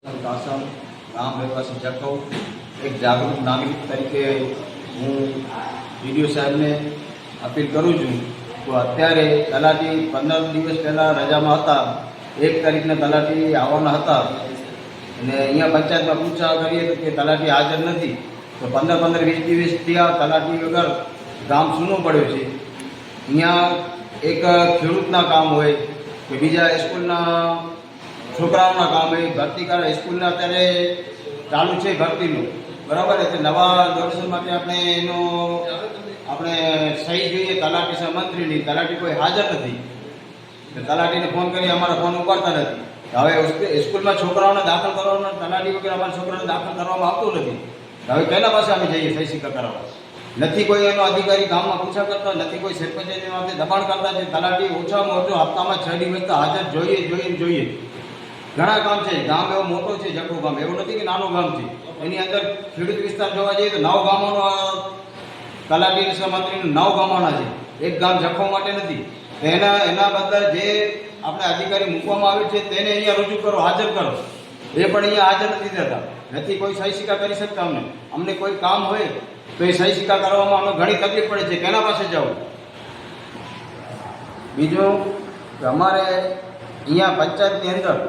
કાસમ ગામ રહેવાસી જખૌ એક જાગૃત નાગરિક તરીકે હું ડીડીઓ સાહેબને અપીલ કરું છું. તો અત્યારે તલાટી 15 દિવસ પહેલાં રજામાં હતા. 1 તારીખને તલાટી આવવાના હતા અને અહીંયા પંચાયતમાં પૂછા કરીએ તો કે તલાટી હાજર નથી. તો 15-20 દિવસ થયા તલાટી વગર ગામ સૂનું પડ્યું છે. અહીંયા એક ખેડૂતના કામ હોય કે બીજા સ્કૂલના છોકરાઓના કામ હોય, ભરતી કરે સ્કૂલના અત્યારે ચાલુ છે ભરતીનું, બરાબર. એટલે નવા દર્શન માટે આપણે સહી જોઈએ તલાટી સહ મંત્રીની. તલાટી કોઈ હાજર નથી. તલાટીને ફોન કરી અમારા ફોન ઉપાડતા નથી. હવે સ્કૂલમાં છોકરાઓને દાખલ કરવાના તલાટી વગર અમારા છોકરાઓને દાખલ કરવામાં આવતું નથી. હવે કેના પાસે અમે જઈએ સહી સિક્કા કરાવવા? નથી કોઈ એનો અધિકારી ગામમાં પૂછા કરતા, નથી કોઈ સરપંચ માટે દબાણ કરતા છે. તલાટી ઓછામાં ઓછો હપ્તામાં 6 દિવસ તો હાજર જોઈએ. ઘણા ગામ છે. ગામ એવો મોટો છે જખૌ ગામ, એવું નથી કે નાનું ગામ છે. એની અંદર ખેડૂત વિસ્તાર જોવા જઈએ તો 9 ગામોનો તલાટી સહમંત્રીનું 9 ગામોના છે. એક ગામ જખૌ માટે નથી. એના બદલે જે આપણે અધિકારી મૂકવામાં આવે છે તેને અહીંયા રજૂ કરો, હાજર કરો. એ પણ અહીંયા હાજર નથી થતા. નથી કોઈ સહી સિક્કા કરી શકતા. અમને કોઈ કામ હોય તો એ સહી સિક્કા કરવામાં અમને ઘણી તકલીફ પડે છે. કેના પાસે જવું? બીજું કે અમારે અહીંયા પંચાયતની અંદર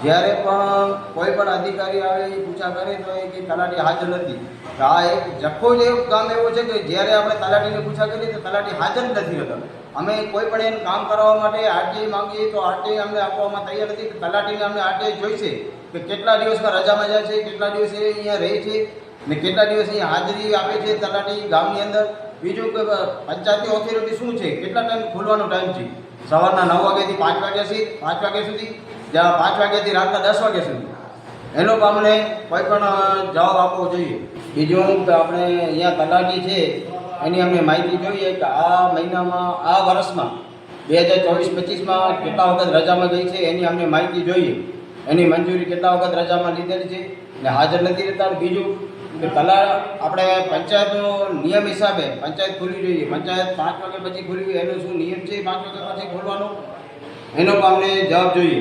જ્યારે પણ કોઈ પણ અધિકારી આવે એ પૂછા કરે તો એ કે તલાટી હાજર નથી. આ એક જખૌ જેવું ગામ એવું છે કે જ્યારે આપણે તલાટીને પૂછા કરીએ તો તલાટી હાજર જ નથી રહેતા. અમે કોઈ પણ એનું કામ કરવા માટે આરટીઆઈ માંગીએ તો આરટીઆઈ અમને આપવામાં તૈયાર નથી. તલાટીને અમને આરટીઆઈ જોઈશે કે કેટલા દિવસમાં રજામાં જાય છે, કેટલા દિવસે અહીંયા રહે છે ને કેટલા દિવસ અહીંયા હાજરી આપે છે તલાટી ગામની અંદર. બીજું કે પંચાયતી ઓથોરિટી શું છે, કેટલા ટાઈમ ખોલવાનો ટાઈમ છે? સવારના 9 વાગ્યાથી 5 વાગ્યા સુધી, જ્યાં 5 વાગ્યાથી રાતના 10 વાગ્યા સુધી. એનો પણ અમને કોઈ પણ જવાબ આપવો જોઈએ. બીજું કે આપણે અહીંયા તલાટી છે એની અમને માહિતી જોઈએ કે આ મહિનામાં, આ વર્ષમાં 2024-25માં કેટલા વખત રજામાં ગઈ છે એની અમને માહિતી જોઈએ. એની મંજૂરી કેટલા વખત રજામાં લીધેલી છે ને હાજર નથી રહેતા. બીજું કે આપણે પંચાયતનો નિયમ હિસાબે પંચાયત ખોલવી જોઈએ. પંચાયત 5 વાગ્યા પછી ખોલવી, એનો શું નિયમ છે 5 વાગ્યા પછી ખોલવાનો? એનો પણ અમને જવાબ જોઈએ.